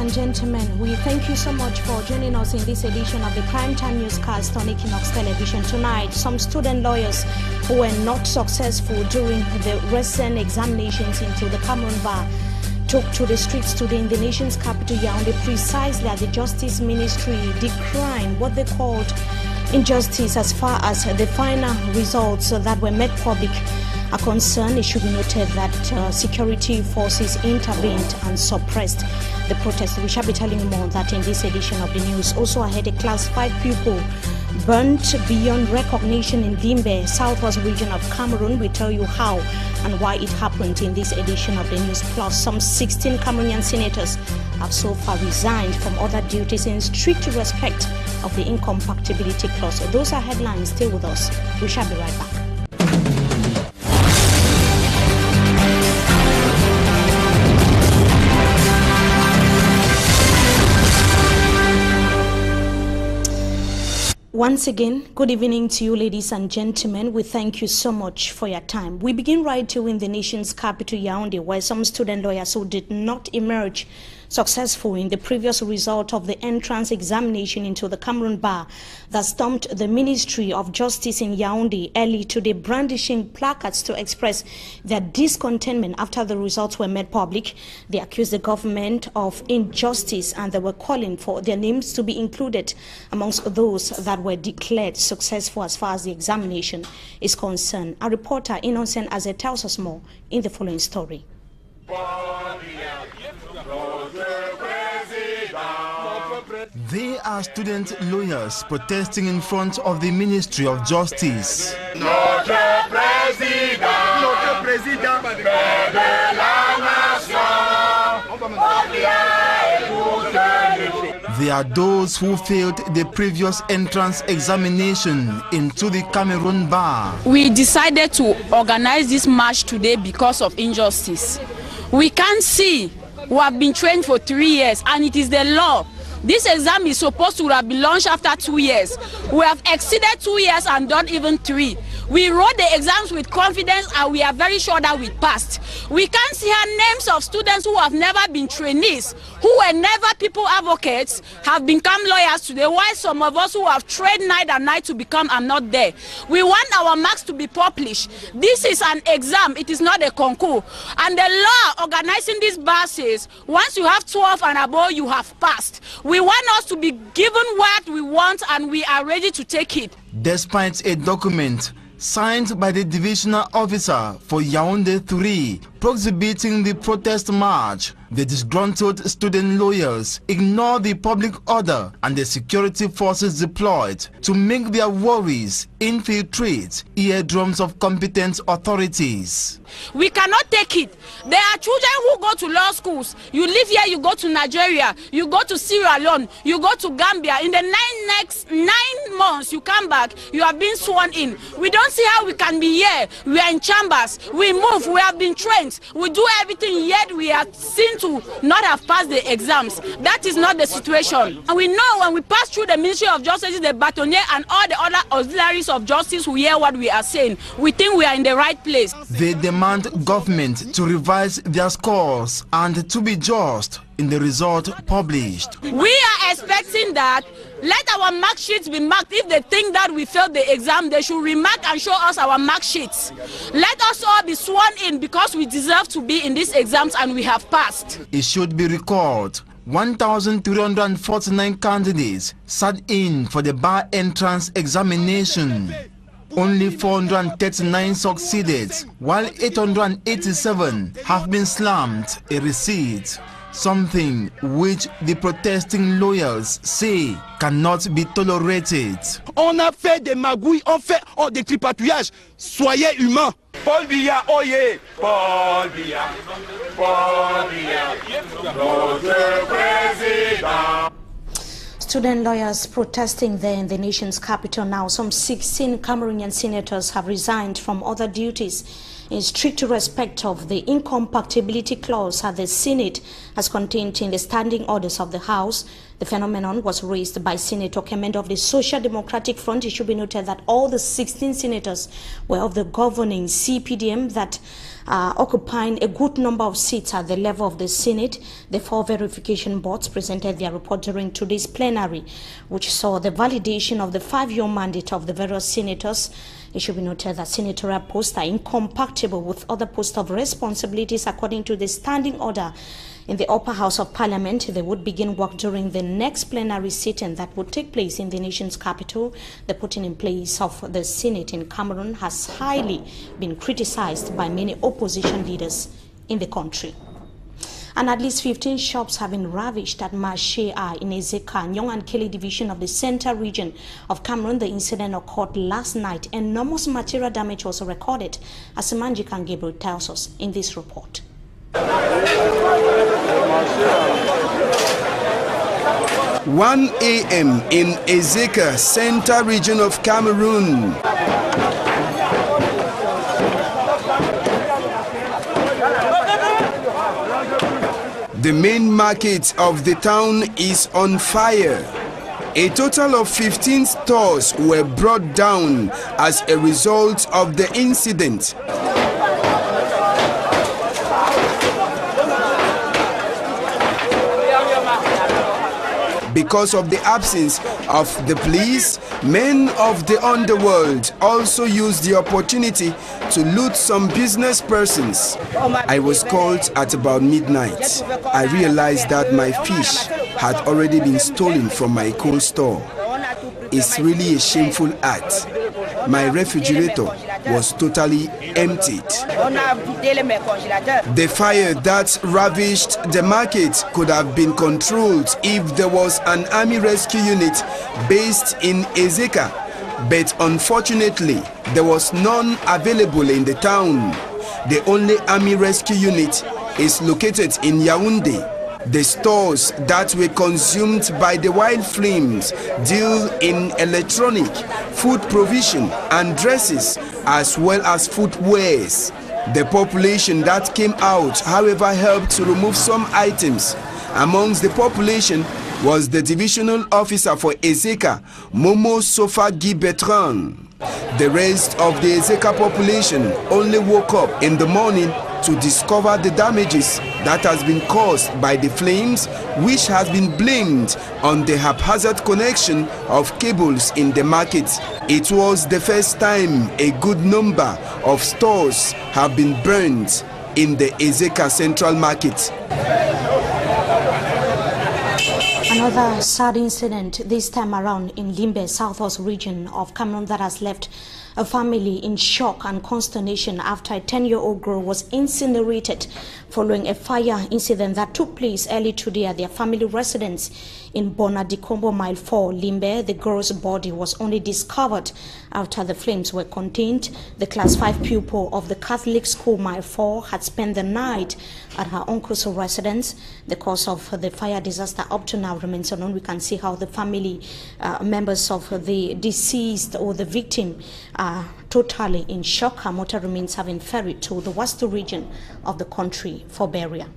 and gentlemen, we thank you so much for joining us in this edition of the Primetime Newscast on EQUINOXE Television. Tonight, some student lawyers who were not successful during the recent examinations into the Cameroon Bar took to the streets today in the nation's capital, Yaoundé, precisely as the Justice Ministry decrying what they called injustice as far as the final results that were made public are concerned. It should be noted that security forces intervened and suppressed the protest. We shall be telling you more on that in this edition of the news. Also ahead, a class 5 pupil burnt beyond recognition in Dimbe, southwest region of Cameroon. We tell you how and why it happened in this edition of the news. Plus, some 16 Cameroonian senators have so far resigned from other duties in strict respect of the incompatibility clause. So those are headlines. Stay with us. We shall be right back. Once again, good evening to you, ladies and gentlemen. We thank you so much for your time. We begin right here in the nation's capital, Yaoundé, where some student lawyers who did not emerge successful in the previous result of the entrance examination into the Cameroon Bar that stumped the Ministry of Justice in Yaoundé early today, brandishing placards to express their discontentment after the results were made public. They accused the government of injustice and they were calling for their names to be included amongst those that were declared successful as far as the examination is concerned. Our reporter Innocent Azet tells us more in the following story. They are student lawyers protesting in front of the Ministry of Justice. Notre président, père de la nation. They are those who failed the previous entrance examination into the Cameroon Bar. We decided to organize this march today because of injustice. We can't see. We have been trained for 3 years and it is the law. This exam is supposed to have been launched after 2 years. We have exceeded 2 years and done even 3. We wrote the exams with confidence and we are very sure that we passed. We can't see our names of students who have never been trainees, who were never people advocates, have become lawyers today, while some of us who have trained night and night to become are not there. We want our marks to be published. This is an exam, it is not a concours. And the law organizing these bar says, once you have 12 and above, you have passed. We want us to be given what we want and we are ready to take it. Despite a document signed by the divisional officer for Yaoundé 3 prohibiting the protest march, the disgruntled student lawyers ignore the public order and the security forces deployed to make their worries infiltrate eardrums of competent authorities. We cannot take it. There are children who go to law schools. You live here, you go to Nigeria, you go to Sierra Leone, you go to Gambia. In the next 9 months, you come back, you have been sworn in. We don't see how we can be here. We are in chambers. We move. We have been trained. We do everything, yet we are seen to not have passed the exams. That is not the situation. And we know when we pass through the Ministry of Justice, the batonnier and all the other auxiliaries of justice who hear what we are saying, we think we are in the right place. They demand government to revise their scores and to be just in the result published. We are expecting that let our mark sheets be marked. If they think that we failed the exam, they should remark and show us our mark sheets. Let us all be sworn in because we deserve to be in these exams and we have passed. It should be recalled 1,349 candidates sat in for the bar entrance examination. Only 439 succeeded, while 887 have been slammed a receipt. Something which the protesting lawyers say cannot be tolerated. On a fait des magouilles, on fait des tripatouillages. Soyez humains. Paul Biya, oyez. Paul Biya, Paul Biya, notre président. Student lawyers protesting there in the nation's capital now. Some 16 Cameroonian senators have resigned from other duties in strict respect of the incompatibility clause that the Senate has contained in the standing orders of the House. The phenomenon was raised by Senator Kemendo of the Social Democratic Front. It should be noted that all the 16 senators were of the governing CPDM that occupying a good number of seats at the level of the Senate. The 4 verification boards presented their report during today's plenary, which saw the validation of the 5-year mandate of the various senators. It should be noted that senatorial posts are incompatible with other posts of responsibilities according to the standing order. In the upper house of parliament, they would begin work during the next plenary sitting that would take place in the nation's capital. The putting in place of the Senate in Cameroon has highly been criticized by many opposition leaders in the country. And at least 15 shops have been ravished at Marché in Ezeka, Nyong and Kele division of the Central region of Cameroon. The incident occurred last night. Enormous material damage was recorded, as Manjik and Gabriel tells us in this report. 1 a.m. in Ezeka, Central region of Cameroon. The main market of the town is on fire. A total of 15 stores were brought down as a result of the incident. Because of the absence of the police, men of the underworld also used the opportunity to loot some business persons. I was called at about midnight. I realized that my fish had already been stolen from my cold store. It's really a shameful act. My refrigerator was totally emptied. The fire that ravished the market could have been controlled if there was an army rescue unit based in Ezeka, but unfortunately there was none available in the town. The only army rescue unit is located in Yaoundé. The stores that were consumed by the wild flames deal in electronic, food provision and dresses, as well as footwears. The population that came out, however, helped to remove some items. Amongst the population was the divisional officer for Ezeka, Momo Sofa Guy Bertrand. The rest of the Ezeka population only woke up in the morning to discover the damages that has been caused by the flames, which has been blamed on the haphazard connection of cables in the market. It was the first time a good number of stores have been burned in the Ezeka Central Market. Another sad incident, this time around in Limbe, southwest region of Cameroon, that has left a family in shock and consternation after a 10-year-old girl was incinerated following a fire incident that took place early today at their family residence in Bonadikombo, Mile 4, Limbe. The girl's body was only discovered after the flames were contained. The Class 5 pupil of the Catholic school, Mile 4, had spent the night at her uncle's residence. The cause of the fire disaster up to now remains unknown. We can see how the family members of the deceased or the victim are totally in shock. Her mortal remains have been ferried to the Wasto region of the country for burial.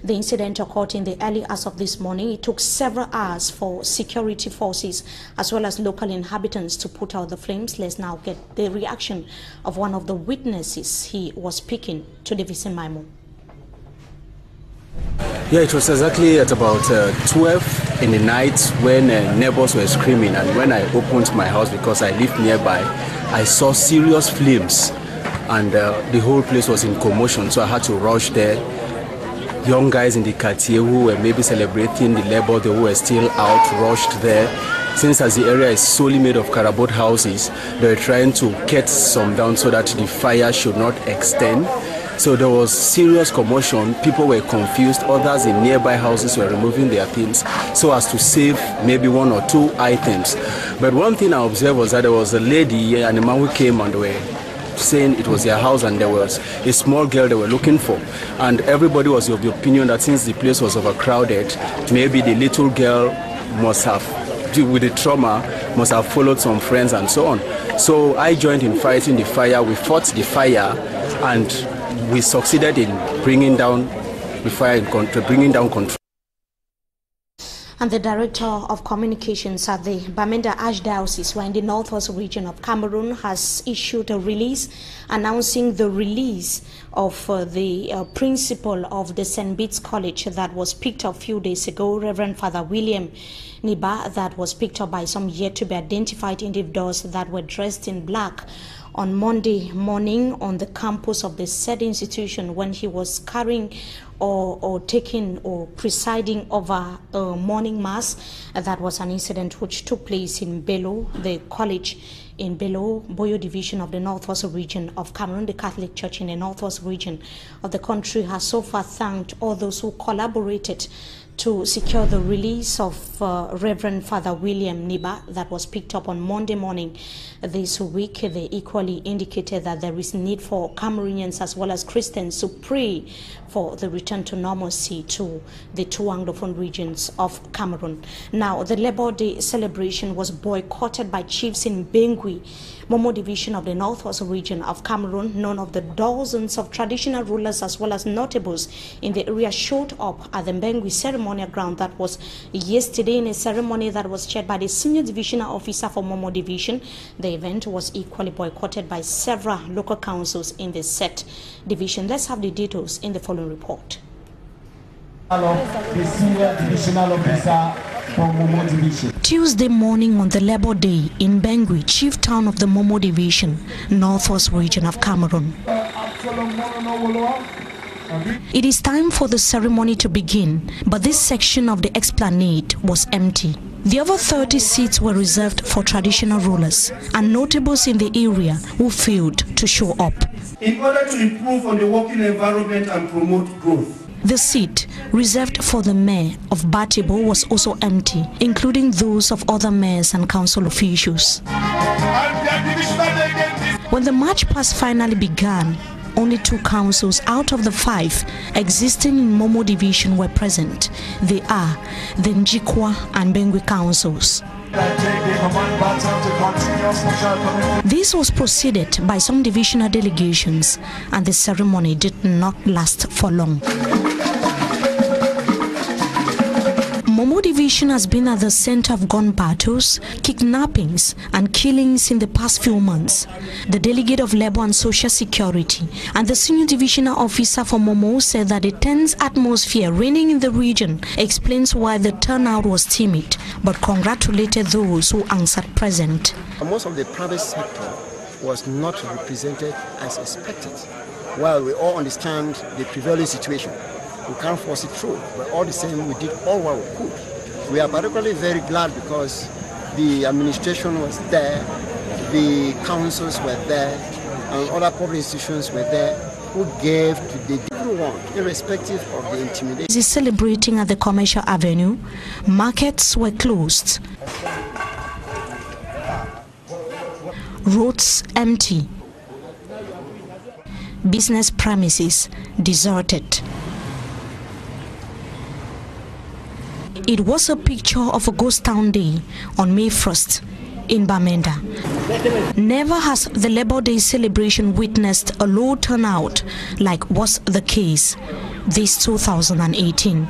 The incident occurred in the early hours of this morning. It took several hours for security forces as well as local inhabitants to put out the flames. Let's now get the reaction of one of the witnesses. He was speaking to Davison Maimo. Yeah, it was exactly at about 12 in the night when neighbors were screaming, and when I opened my house, because I live nearby, I saw serious flames and the whole place was in commotion, so I had to rush there. Young guys in the quartier who were maybe celebrating the labor, they were still out, rushed there. Since as the area is solely made of carabout houses, they were trying to cut some down so that the fire should not extend. So there was serious commotion. People were confused. Others in nearby houses were removing their things so as to save maybe 1 or 2 items. But one thing I observed was that there was a lady and a man who came and were saying it was their house, and there was a small girl they were looking for. And everybody was of the opinion that since the place was overcrowded, maybe the little girl must have, with the trauma, must have followed some friends and so on. So I joined in fighting the fire. We fought the fire, and we succeeded in bringing down the fire, bringing down control. And the Director of Communications at the Bamenda Archdiocese, who in the northwest region of Cameroon, has issued a release announcing the release of the principal of the St. Bede's College that was picked up a few days ago, Reverend Father William Niba, that was picked up by some yet to be identified individuals that were dressed in black on Monday morning on the campus of the said institution when he was carrying or taking or presiding over a morning mass. That was an incident which took place in Bello, the college in Bello, Boyo division of the northwest region of Cameroon. The Catholic Church in the northwest region of the country has so far thanked all those who collaborated to secure the release of Reverend Father William Niba that was picked up on Monday morning this week. They equally indicated that there is need for Cameroonians as well as Christians to pray for the return to normalcy to the two Anglophone regions of Cameroon. Now, the Labour Day celebration was boycotted by chiefs in Bengui, Momo division of the northwest region of Cameroon. None of the dozens of traditional rulers as well as notables in the area showed up at the Bengui ceremonial ground that was yesterday in a ceremony that was chaired by the senior divisional officer for Momo division. The event was equally boycotted by several local councils in the set division. Let's have the details in the following report. The senior divisional officer for Momo division. Tuesday morning on the Labour Day in Bengui, chief town of the Momo division, northwest region of Cameroon. It is time for the ceremony to begin, but this section of the esplanade was empty. The other 30 seats were reserved for traditional rulers and notables in the area who failed to show up. In order to improve on the working environment and promote growth. The seat reserved for the mayor of Batibo was also empty, including those of other mayors and council officials. When the march past finally began, only 2 councils out of the 5 existing in Momo division were present. They are the Njikwa and Bengui councils. This was preceded by some divisional delegations, and the ceremony did not last for long. Momo division has been at the center of gun battles, kidnappings and killings in the past few months. The delegate of Labour and Social Security and the senior divisional officer for Momo said that the tense atmosphere reigning in the region explains why the turnout was timid, but congratulated those who answered present. Most of the private sector was not represented as expected. While we all understand the prevailing situation, we can't force it through, but all the same we did all what we could. We are particularly very glad because the administration was there, the councils were there, and other public institutions were there who gave to the everyone, irrespective of the intimidation. Is celebrating at the Commercial Avenue. Markets were closed. Roads empty. Business premises deserted. It was a picture of a ghost town day on May 1st in Bamenda. Never has the Labour Day celebration witnessed a low turnout like was the case this 2018.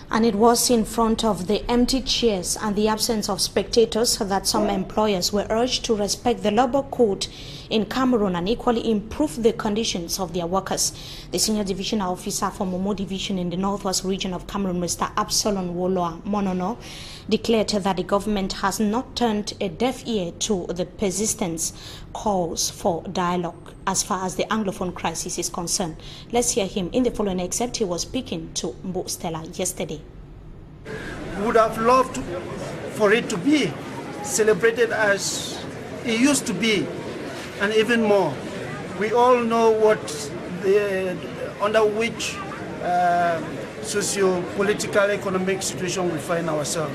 And it was in front of the empty chairs and the absence of spectators that some employers were urged to respect the labour code in Cameroon and equally improve the conditions of their workers. The senior divisional officer for Momo division in the northwest region of Cameroon, Mr. Absalom Woloa Monono, declared that the government has not turned a deaf ear to the persistent calls for dialogue as far as the Anglophone crisis is concerned. Let's hear him in the following excerpt. He was speaking to Mbo Stella yesterday. We would have loved for it to be celebrated as it used to be, and even more. We all know what under which socio-political economic situation we find ourselves,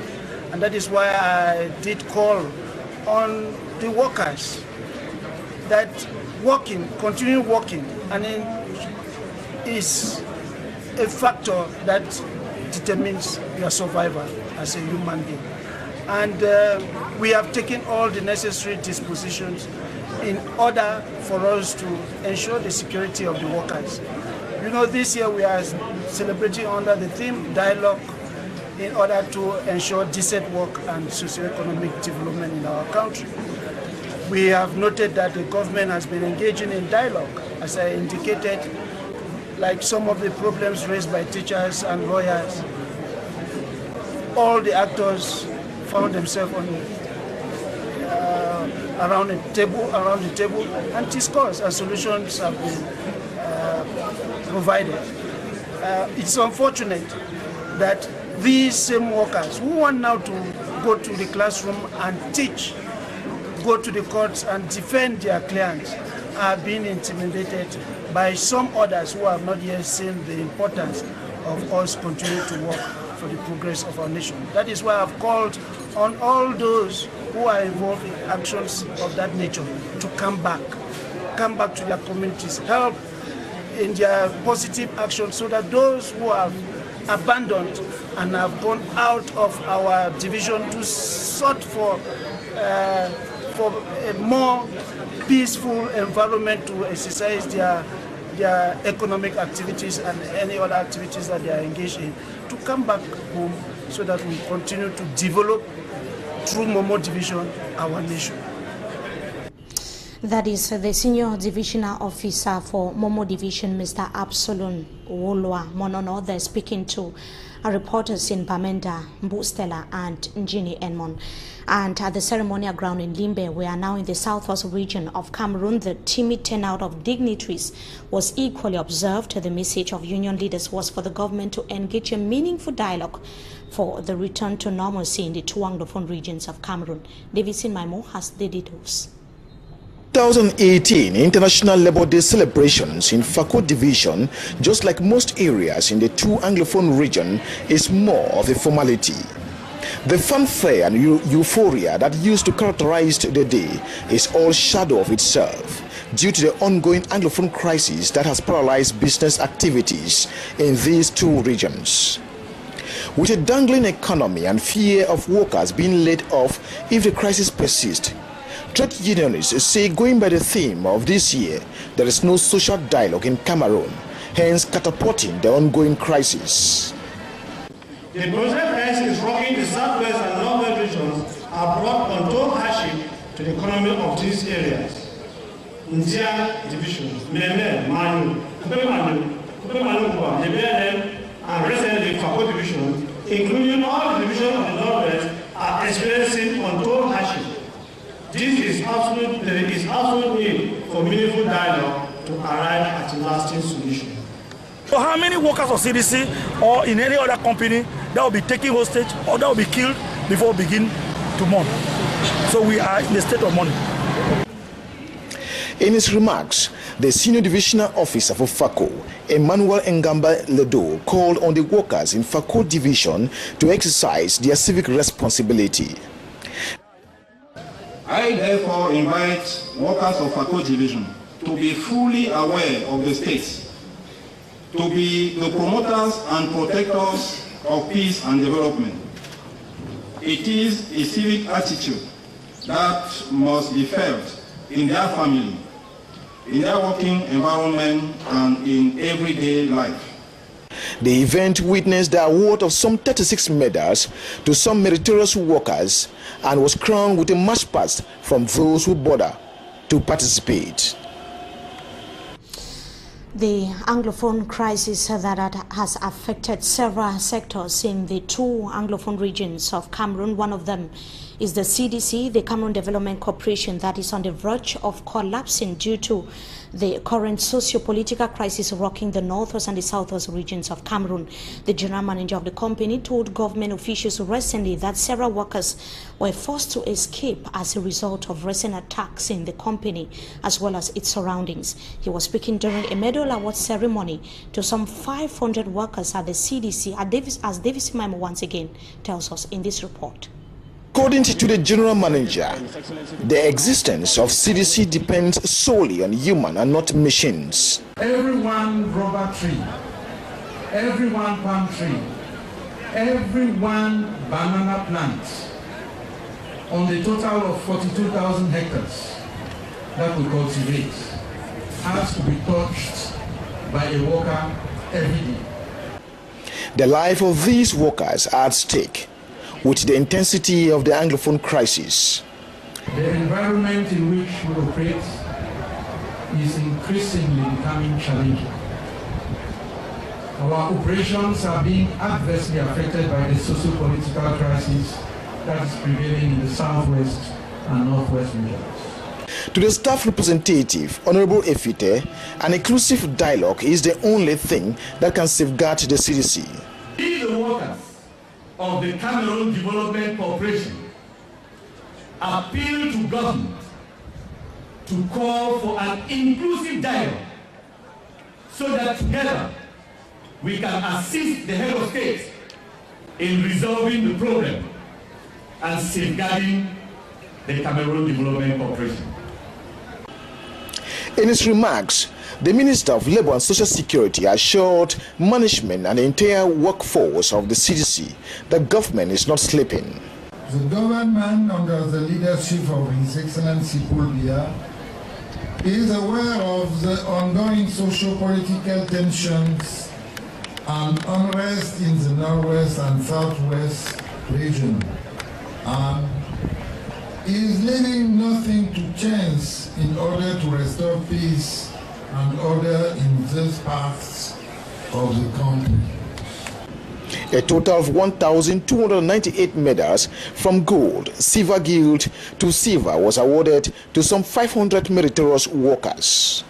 and that is why I did call on the workers that continue working, and it is a factor that determines your survival as a human being. And we have taken all the necessary dispositions in order for us to ensure the security of the workers. You know, this year we are celebrating under the theme Dialogue in order to ensure decent work and socioeconomic development in our country. We have noted that the government has been engaging in dialogue, as I indicated, like some of the problems raised by teachers and lawyers. All the actors found themselves on around the table and discussed, and solutions have been provided. It's unfortunate that these same workers who want now to go to the classroom and teach, go to the courts and defend their clients, are being intimidated by some others who have not yet seen the importance of us continuing to work for the progress of our nation. That is why I've called on all those who are involved in actions of that nature to come back to their communities, help in their positive actions, so that those who have abandoned and have gone out of our division to sort for a more peaceful environment to exercise their economic activities and any other activities that they are engaged in, to come back home so that we continue to develop through Momo Division our nation. That is the Senior Divisional Officer for Momo Division, Mr. Absalom Wolwa Monono, there speaking to reporters in Bamenda, Mbustela and Njini Enmon. And at the ceremonial ground in Limbe, we are now in the southwest region of Cameroon. The timid turnout of dignitaries was equally observed. The message of union leaders was for the government to engage in meaningful dialogue for the return to normalcy in the two Anglophone regions of Cameroon. Davidson Maimo has the details. 2018 International Labour Day celebrations in Fako Division, just like most areas in the two Anglophone region, is more of a formality. The fanfare and euphoria that used to characterize the day is all shadow of itself due to the ongoing Anglophone crisis that has paralyzed business activities in these two regions. With a dangling economy and fear of workers being laid off if the crisis persists, trade unionists say, going by the theme of this year, there is no social dialogue in Cameroon, hence catapulting the ongoing crisis. The present crisis rocking the southwest and northwest regions have brought untold hardship to the economy of these areas. Ndia Division, Meme, Manu, Kupemanu, Lebele, and recently Fako Division, including all the divisions of the northwest, are experiencing untold hardship. There is absolute need for meaningful dialogue to arrive at a lasting solution. So how many workers of CDC or in any other company that will be taken hostage or that will be killed before we begin to mourn? So we are in a state of mourning. In his remarks, the Senior Divisional Officer for Fako, Emmanuel Ngamba Ledo, called on the workers in Fako Division to exercise their civic responsibility. I therefore invite workers of Fako Division to be fully aware of the state, to be the promoters and protectors of peace and development. It is a civic attitude that must be felt in their family, in their working environment, and in everyday life. The event witnessed the award of some 36 medals to some meritorious workers and was crowned with a march past from those who bother to participate. The Anglophone crisis that has affected several sectors in the two Anglophone regions of Cameroon. One of them is the CDC, the Cameroon Development Corporation, that is on the verge of collapsing due to the current socio-political crisis rocking the northwest and the southwest regions of Cameroon. The general manager of the company told government officials recently that several workers were forced to escape as a result of recent attacks in the company as well as its surroundings. He was speaking during a medal award ceremony to some 500 workers at the CDC, as Davis Maimo once again tells us in this report. According to the general manager, the existence of CDC depends solely on human and not machines. Every one rubber tree, every one palm tree, every one banana plant on the total of 42,000 hectares that we cultivate has to be touched by a worker every day. The life of these workers are at stake with the intensity of the Anglophone crisis. The environment in which we operate is increasingly becoming challenging. Our operations are being adversely affected by the socio-political crisis that is prevailing in the southwest and northwest regions. To the staff representative, Honorable Efite, an inclusive dialogue is the only thing that can safeguard the CDC. We, the workers of the Cameroon Development Corporation, appeal to government to call for an inclusive dialogue so that together we can assist the head of state in resolving the problem and safeguarding the Cameroon Development Corporation. In his remarks, the Minister of Labour and Social Security assured management and the entire workforce of the CDC that government is not sleeping. The government, under the leadership of His Excellency Paul Biya, is aware of the ongoing socio-political tensions and unrest in the northwest and southwest region, and is leaving nothing to chance in order to restore peace and order in these parts of the country. A total of 1,298 medals from gold, silver, gilt to silver was awarded to some 500 meritorious workers.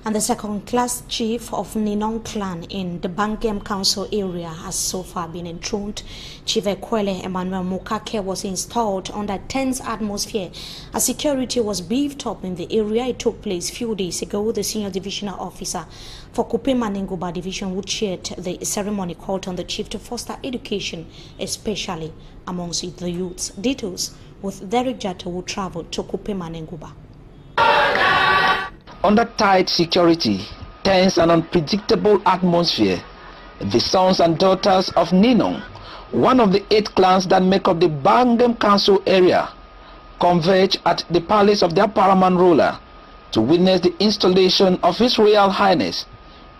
And the second-class chief of Ninong clan in the Bangem Council area has so far been enthroned. Chief Ekwele Emmanuel Mukake was installed under tense atmosphere as security was beefed up in the area. It took place a few days ago. The senior divisional officer for Kupe Manengoba division who chaired the ceremony called on the chief to foster education, especially amongst the youths. Details with Derek Jato, who traveled to Kupe Manengoba. Under tight security, tense and unpredictable atmosphere, the sons and daughters of Ninong, one of the 8 clans that make up the Bangem Council area, converge at the palace of their paramount ruler to witness the installation of His Royal Highness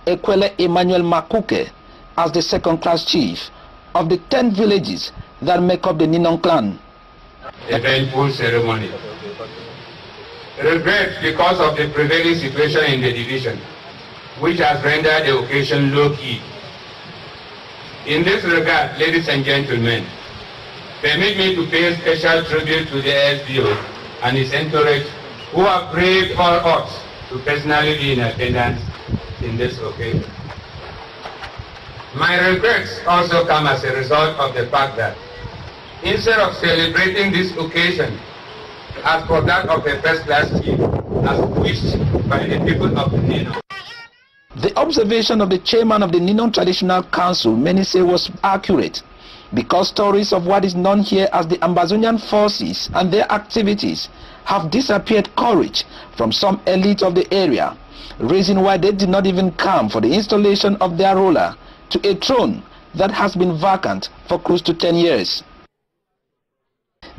Ekwele Emmanuel Makuke as the second-class chief of the 10 villages that make up the Ninong clan. Eventful ceremony. Regret because of the prevailing situation in the division, which has rendered the occasion low-key. In this regard, ladies and gentlemen, permit me to pay special tribute to the SBO and his entourage who have braved all odds to personally be in attendance in this occasion. My regrets also come as a result of the fact that instead of celebrating this occasion as for that of a first-class chief, as wished by the people of the Ninong. The observation of the chairman of the Ninong Traditional Council, many say, was accurate, because stories of what is known here as the Ambazonian forces and their activities have disappeared courage from some elite of the area, reason why they did not even come for the installation of their ruler to a throne that has been vacant for close to 10 years.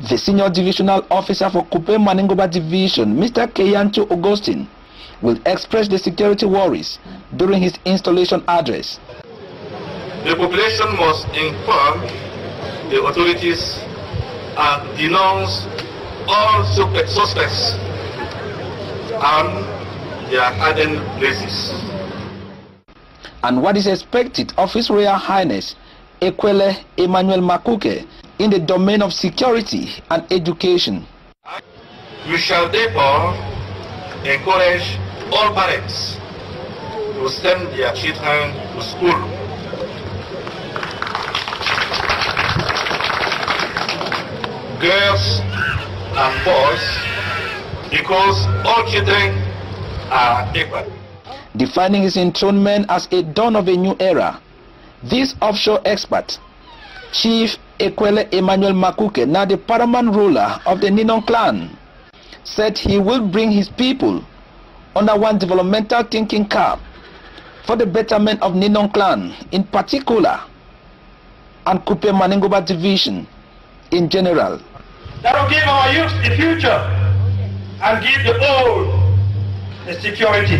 The senior divisional officer for Kupe Manengoba division, Mr. Keyanto Augustine, will express the security worries during his installation address. The population must inform the authorities and denounce all suspects and their hidden places. And what is expected of His Royal Highness Ekwele Emmanuel Makuke in the domain of security and education. You shall therefore encourage all parents to send their children to school. Girls and boys, because all children are equal. Defining his enthronement as a dawn of a new era, this offshore expert, Chief Ekwele Emmanuel Makuke, now the paramount ruler of the Ninong clan, said he will bring his people under one developmental thinking cap for the betterment of Ninong clan in particular and Kupe Manengoba division in general. that will give our youth a future and give the old a security.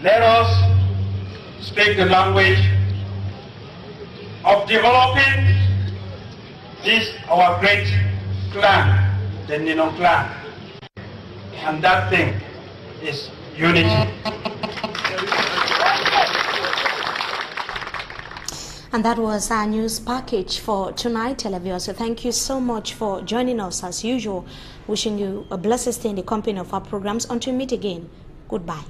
Let us speak the language of developing this our great clan, the Ninon clan. And that thing is unity. And that was our news package for tonight, televiewers. So thank you so much for joining us as usual. Wishing you a blessed stay in the company of our programs. Until we meet again, goodbye.